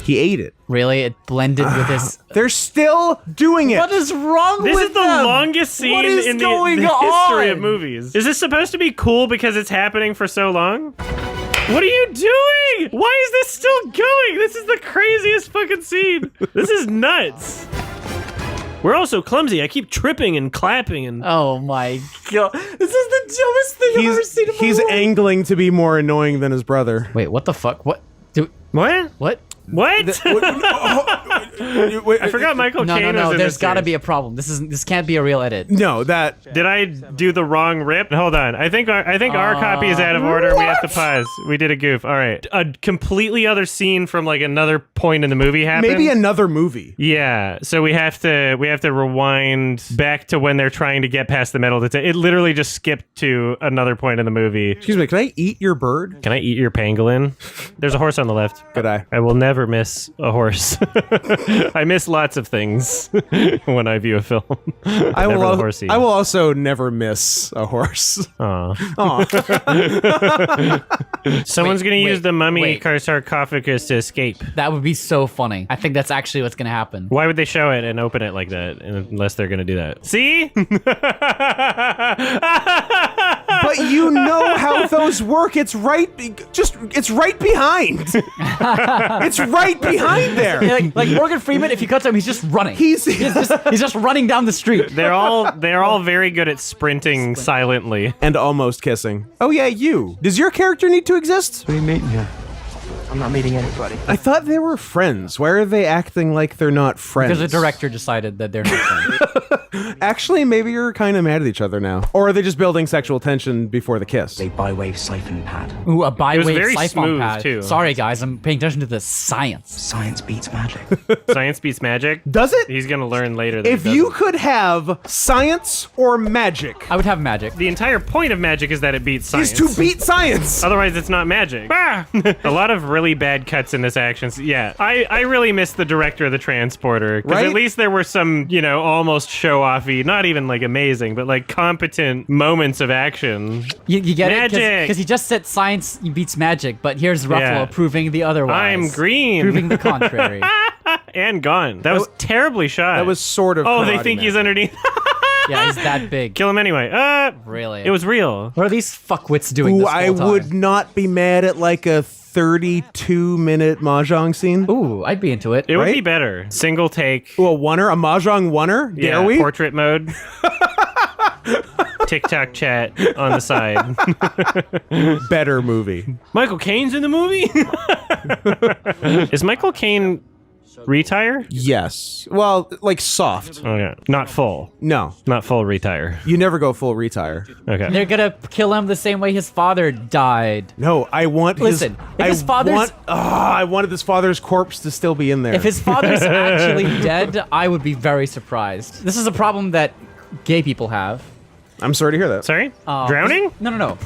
He ate it. Really? It blended with his... They're still doing it. What is wrong This with is the them? longest scene What is in the going history on? of movies. Is this supposed to be cool because it's happening for so long? What are you doing? Why is this still going? This is the craziest fucking scene. This is nuts. We're all so clumsy. I keep tripping and clapping and... Oh my god. This is the dumbest thing I've ever seen in my He's life. angling to be more annoying than his brother. Wait, what the fuck? What? What? What? What? I forgot Michael Caine was No. in There's this got to series. be a problem. This can't be a real edit. No, that... Did I do the wrong rip? Hold on. I think our copy is out of order. We have to pause. We did a goof. All right. A completely other scene from like another point in the movie happened. Maybe another movie. Yeah. So we have to rewind back to when they're trying to get past the metal detector. It literally just skipped to another point in the movie. Excuse me, can I eat your bird? Can I eat your pangolin? There's a horse on the left. Good eye. I will never miss a horse. I miss lots of things when I view a film. I Never will. the horsey. I will also never miss a horse. Aw. Aw. Someone's gonna use the mummy wait. sarcophagus to escape. That would be so funny. I think that's actually what's gonna happen. Why would they show it and open it like that unless they're gonna do that? See? But you know how those work. It's right. It's right behind. It's right behind there. Like Morgan Freeman, if you cut to him, he's just running. He's He's just running down the street. They're all very good at sprinting silently. and almost kissing. Oh yeah, you. Does your character need to exist? What are you meeting here? I'm not meeting anybody. I thought they were friends. Why are they acting like they're not friends? Because the director decided that they're not friends. Actually, maybe you're kind of mad at each other now. Or are they just building sexual tension before the kiss? A bi-wave siphon pad. Ooh, a It was bi-wave very siphon smooth, pad. too. Sorry, guys, I'm paying attention to the science. Science beats magic. Science beats magic. Does it? He's gonna learn later that If it you doesn't. could have science or magic, I would have magic. The entire point of magic is that it beats science. is to beat science. Otherwise, it's not magic. Ah! A lot of really bad cuts in this action. Yeah, I really miss the director of the transporter because Right? at least there were some, almost show-offy, not even like amazing, but like competent moments of action. You get Magic! it? Because he just said science beats magic, but here's Ruffalo Yeah. proving the otherwise. I'm green. Proving the contrary. And gone. That was terribly shot. That was sort of. Oh, they karate think he's magic. underneath. Yeah, he's that big. Kill him anyway. Really? It was real. What are these fuckwits doing Ooh, this I whole time? would not be mad at like a 32-minute mahjong scene. Ooh, I'd be into it. It would Right? be better. Single take. Ooh, a oneer, a mahjong oneer. Yeah, Dare we? portrait mode. TikTok chat on the side. Better movie. Michael Caine's in the movie? Is Michael Caine Retire? Yes. Well, like soft. Oh yeah, not full. No, Not full retire. you never go full retire. Okay. They're gonna kill him the same way his father died. No, I want Listen, if his father's- I wanted his father's corpse to still be in there. If his father's actually dead, I would be very surprised. This is a problem that gay people have. I'm sorry to hear that. Sorry? Drowning? No.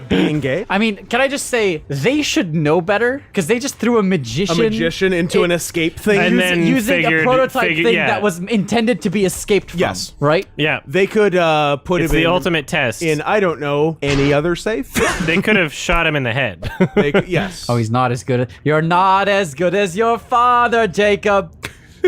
Being gay? I mean, can I just say they should know better? Because they just threw a magician into an escape thing? And then using figured- a prototype figured- thing yeah. that was intended to be escaped from. Yes. Right? Yeah. They could put It's him the in, ultimate test. in, I don't know, any other safe? They could have shot him in the head. Yes. Oh, he's not as good. You're not as good as your father, Jacob.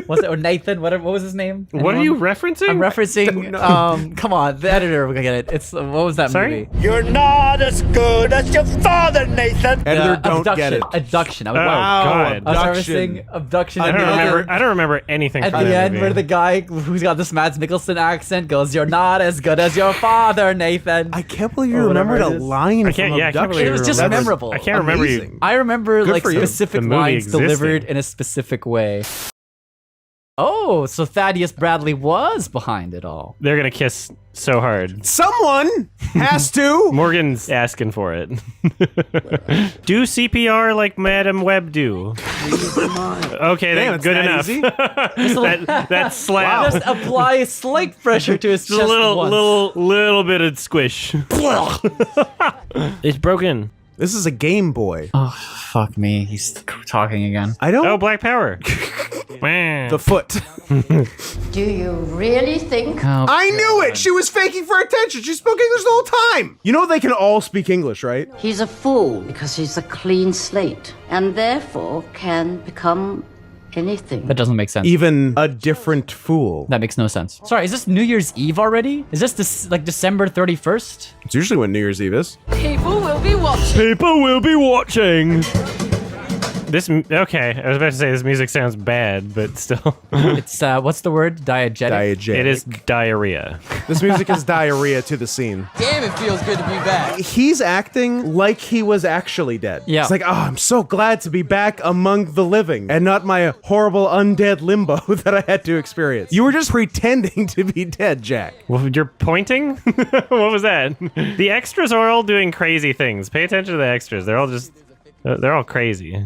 Was it or Nathan? What was his name? What are you referencing? I'm referencing. Come on, the editor will get it. It's what was that Sorry? movie? You're not as good as your father, Nathan. Editor, don't abduction. get it. Abduction. I was, Oh, wow. God. I was referencing abduction. I don't remember anything At from the that end, movie. where the guy who's got this Mads Mikkelsen accent goes, "You're not as good as your father, Nathan." I can't believe you Or whatever remembered it a is. line I can't- from yeah, I can't Abduction. believe It was you just remember. memorable. I can't remember you. Amazing. I remember Good like for you. specific The movie lines existing. delivered in a specific way. Oh, so Thaddeus Bradley was behind it all. They're gonna kiss so hard. Someone has to. Morgan's asking for it. Do CPR like Madam Web do. Okay, Damn, then it's good that enough. easy? that slap. Just apply slight pressure to his Just chest a once. little bit of squish. It's broken. This is a Game Boy. Oh, fuck me. He's talking again. I don't. Oh, Black Power. The foot. Do you really think? Oh, I knew it. She was faking for attention. She spoke English the whole time. You know they can all speak English, right? He's a fool because he's a clean slate and therefore can become anything. that doesn't make sense. Even a different fool. That makes no sense. Sorry, is this New Year's Eve already? Is this like December 31st? It's usually when New Year's Eve is. People will be watching. People will be watching. Okay, I was about to say this music sounds bad, but still. It's, what's the word? Diegetic? Diegetic. It is diarrhea. This music is diarrhea to the scene. Damn, it feels good to be back. He's acting like he was actually dead. Yeah. It's like, oh, I'm so glad to be back among the living and not my horrible undead limbo that I had to experience. You were just pretending to be dead, Jack. Well, you're pointing? What was that? The extras are all doing crazy things. Pay attention to the extras. They're all crazy.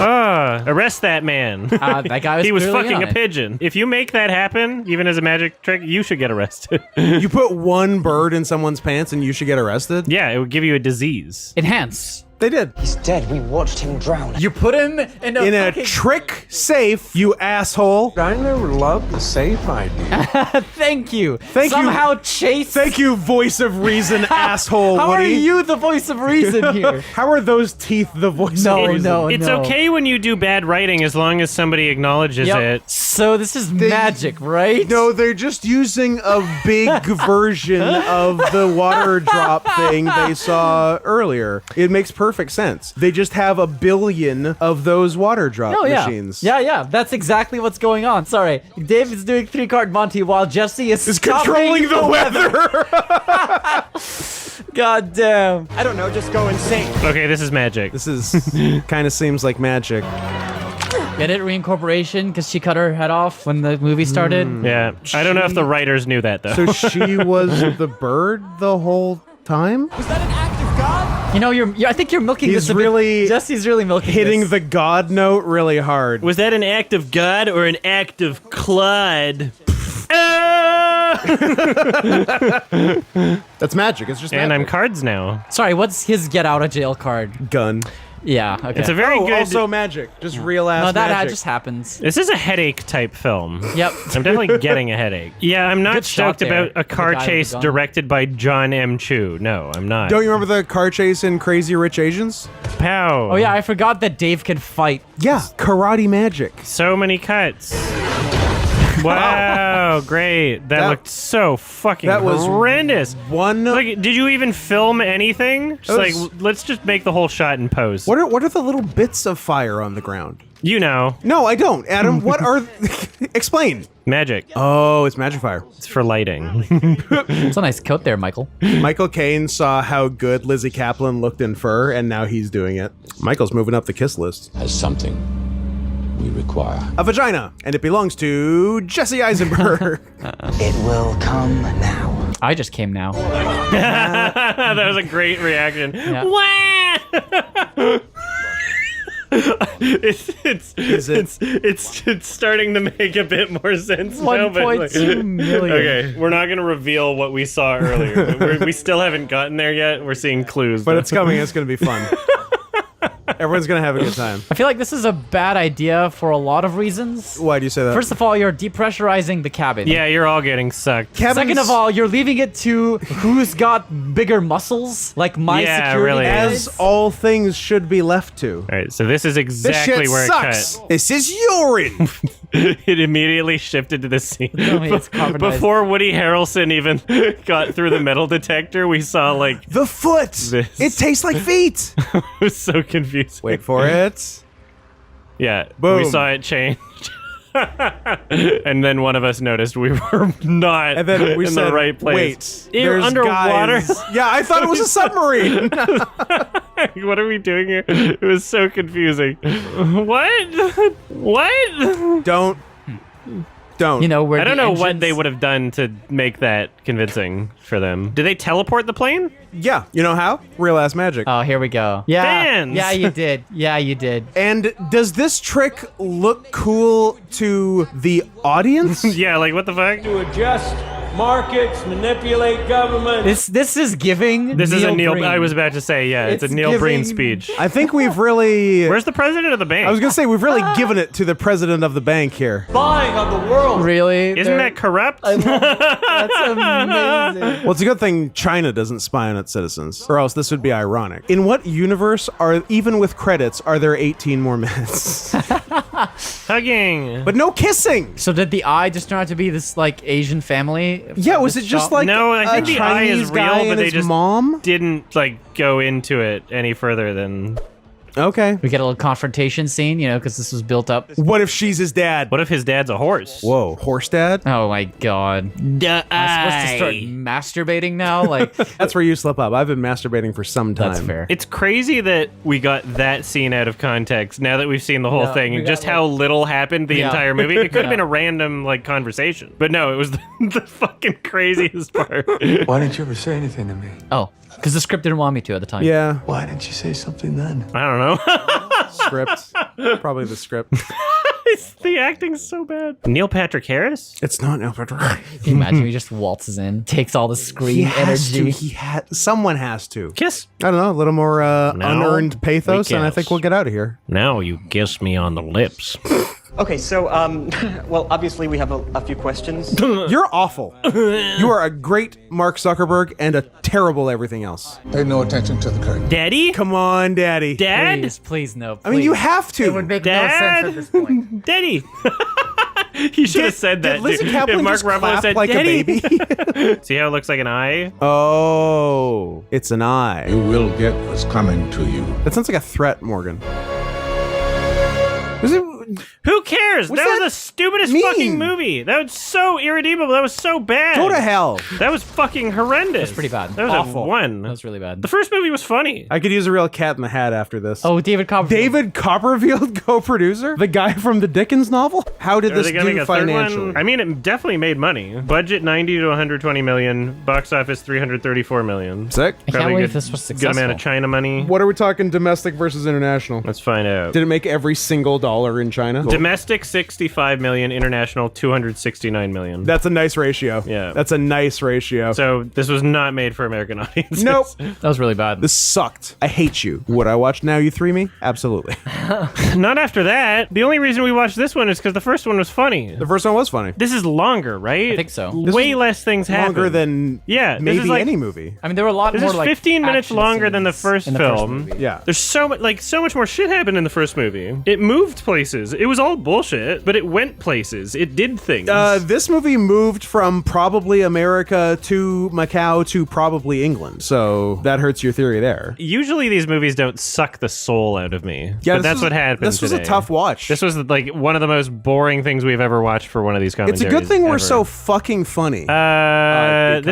Arrest that man. That guy was He was clearly fucking on a it. pigeon. If you make that happen, even as a magic trick, you should get arrested. You put one bird in someone's pants and you should get arrested? Yeah, it would give you a disease. Enhance. They did. He's dead. We watched him drown. You put him in a, In a fucking- trick safe, you asshole. I never loved the safe idea. Thank you. Thank you. Somehow Chase. Thank you, voice of reason, asshole, How Woody. are you the voice of reason here? How are those teeth the voice No, of reason? no. It's okay when you do bad writing as long as somebody acknowledges Yep. it. So this is magic, right? No, they're just using a big version of the water drop thing they saw earlier. It makes perfect sense. They just have a billion of those water drop Oh, yeah. machines. Yeah. That's exactly what's going on. Sorry. David's doing 3-card Monty while Jesse is It's controlling the weather. God damn. I don't know, just go insane. Okay, this is magic. This is kind of seems like magic. Get it? Reincorporation? Because she cut her head off when the movie started? Yeah, I don't know if the writers knew that, though. So she was the bird the whole time? Was that an act of God? You know, I think you're milking He's this a bit. really Jesse's really milking hitting this. the God note really hard. Was that an act of God or an act of Claude? That's magic. It's just And I'm magic. cards now. Sorry, what's his get out of jail card? Gun. Yeah, okay. It's a very good. Also magic. Just real ass No, that magic. just happens. This is a headache type film. Yep. I'm definitely getting a headache. Yeah, I'm not Good shot stoked about there. a car The guy with chase the gun. directed by John M. Chu. No, I'm not. Don't you remember the car chase in Crazy Rich Asians? Pow. Oh yeah, I forgot that Dave can fight. Yeah, karate magic. So many cuts. Wow, great. That looked so fucking that was horrendous. One. Like, did you even film anything? Just was- like, let's just make the whole shot in post. What are the little bits of fire on the ground? You know, No, I don't. Adam, what are? Explain. magic. Oh, it's magic fire. It's for lighting. It's a nice coat there, Michael. Michael Caine saw how good Lizzie Kaplan looked in fur, and now he's doing it. Michael's moving up the kiss list. Has something we require. A vagina, and it belongs to Jesse Eisenberg. It will come now. I just came now. That was a great reaction. Yeah. Wah! It's starting to make a bit more sense now. But 1.2 million. Okay, we're not gonna reveal what we saw earlier. We still haven't gotten there yet. We're seeing clues, But it's coming. It's going to be fun. Everyone's going to have a good time. I feel like this is a bad idea for a lot of reasons. Why do you say that? First of all, you're depressurizing the cabin. Yeah, you're all getting sucked. Second of all, you're leaving it to who's got bigger muscles, like my Yeah, security really. guys. As all things should be left to. All right, so this is This exactly shit where sucks. it cut. This is urine. It immediately shifted to the scene. Tell me it's carbonized. Before Woody Harrelson even got through the metal detector, we saw like The foot. This. It tastes like feet. it was so confusing. Wait for it. Yeah, Boom. we saw it change. And then one of us noticed we were not And then we in said, the right place. wait, Ew, there's underwater. guys. Yeah, I thought it was a submarine. What are we doing here? It was so confusing. What? What? Don't. You know, where I don't the know what engines- they would have done to make that convincing for them. Did they teleport the plane? Yeah, you know how? Real ass magic. Oh, here we go. Yeah, Fans. yeah, you did. Yeah, you did. And does this trick look cool to the audience? Yeah, like what the fuck? To adjust markets, manipulate government. This is giving. This is a Neil. Breen. I was about to say, yeah, it's a It's Neil Breen giving- speech. I think we've really. Where's the president of the bank? I was gonna say we've really given it to the president of the bank here. Spying on the world. Really? Isn't that corrupt? That's amazing. Well, it's a good thing China doesn't spy on its citizens, or else this would be ironic. In what universe are, even with credits, are there 18 more minutes? Hugging. But no kissing. So did the eye just turn out to be this like Asian family? Yeah, was it This just shop? like No, I think a the eye is Chinese guy real, but and they his just mom? didn't like go into it any further than. Okay. We get a little confrontation scene, you know, because this was built up. What if she's his dad? What if his dad's a horse? Whoa, horse dad? Oh my god. Am I supposed to start masturbating now? Like, That's where you slip up. I've been masturbating for some time. that's fair. It's crazy that we got that scene out of context now that we've seen the whole No, thing we and got, just how little happened the Yeah. entire movie. It could have Yeah. been a random like conversation. But no, it was the fucking craziest part. Why didn't you ever say anything to me? Oh, because the script didn't want me to at the time. Yeah, Why didn't you say something then? I don't know. script. Probably the script. The acting's so bad. Neil Patrick Harris? It's not Neil Patrick. Can you imagine he just waltzes in, takes all the He screen has energy. to. Someone has to. Kiss. I don't know, a little more unearned pathos, we and I kiss. think we'll get out of here. Now you kiss me on the lips. Okay, so, well, obviously we have a few questions. You're awful. You are a great Mark Zuckerberg and a terrible everything else. Pay no attention to the curtain. Daddy? Come on, Daddy. Dad? Please, no. I mean, you please. have to. It would make Dad? no sense at this point. Daddy. He should have said that. Did Lizzie dude. Kaplan If Mark just Ruffalo clap said, like Daddy. a baby? See how it looks like an eye? Oh, it's an eye. You will get what's coming to you. That sounds like a threat, Morgan. Was it? Who cares? What's That was that the stupidest mean? fucking movie. That was so irredeemable. That was so bad. Go to hell. That was fucking horrendous. That's pretty bad. That was Awful. a one. That was really bad. The first movie was funny. I could use a real cat in the hat after this. Oh, David Copperfield. David Copperfield, co-producer, the guy from the Dickens novel. How did Are this they gonna do make a third financially? one? I mean, it definitely made money. Budget 90 to 120 million. Box office 334 million. Sick. I can't believe this was Good amount successful. of China money. What are we talking? Domestic versus international? Let's find out. Did it make every single dollar in China? Domestic 65 million, international 269 million. That's a nice ratio. Yeah. That's a nice ratio. So this was not made for American audiences. Nope. That was really bad. This sucked. I hate you. Would I watch Now You Three Me? Absolutely. Not after that. The only reason we watched this one is because the first one was funny. The first one was funny. This is longer, right? I think so. Way less things happen. Longer than this maybe is like, any movie. I mean, there were a lot This more is like 15 minutes action longer than the scenes first in the first film. movie. Yeah. There's so much more shit happened in the first movie. It moved places. It was all bullshit, but it went places. It did things. This movie moved from probably America to Macau to probably England. So that hurts your theory there. Usually these movies don't suck the soul out of me. Yeah, but that's what happened This was today. a tough watch. This was like one of the most boring things we've ever watched for one of these It's commentaries. a good thing we're ever. so fucking funny. This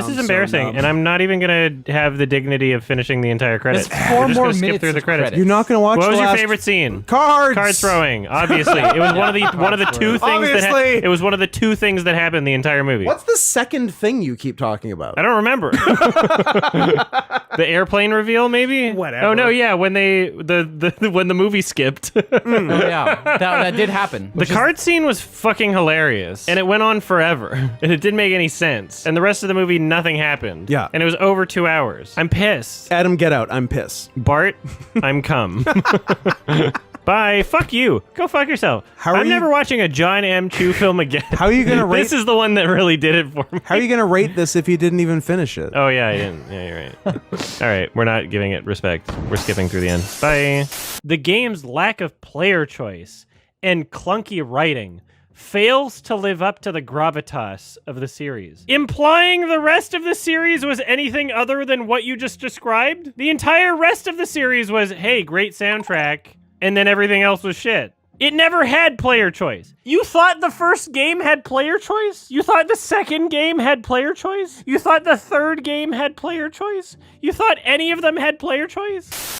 become is so embarrassing, numb. and I'm not even gonna have the dignity of finishing the entire credits. There's 4 We're just more gonna skip minutes through the of credits. credits. You're not going to watch What the was your last favorite scene? Cards. Card throwing, obviously. Obviously, it was one of the two things Obviously. it was one of the two things that happened the entire movie. What's the second thing you keep talking about? I don't remember. The airplane reveal, maybe? Whatever. Oh no, yeah, when when the movie skipped. Oh yeah, that did happen. The card scene was fucking hilarious, and it went on forever, and it didn't make any sense. And the rest of the movie, nothing happened. Yeah. And it was over 2 hours. I'm pissed. Adam, get out. I'm pissed. Bart, I'm cum. Bye. Fuck you. Go fuck yourself. I'm never watching a John M. Chu film again. How are you gonna rate? This is the one that really did it for me. How are you gonna rate this if you didn't even finish it? Oh yeah, I didn't. Yeah, you're right. All right, we're not giving it respect. We're skipping through the end. Bye. The game's lack of player choice and clunky writing fails to live up to the gravitas of the series, implying the rest of the series was anything other than what you just described. The entire rest of the series was, hey, great soundtrack, and then everything else was shit. It never had player choice. You thought the first game had player choice? You thought the second game had player choice? You thought the third game had player choice? You thought any of them had player choice?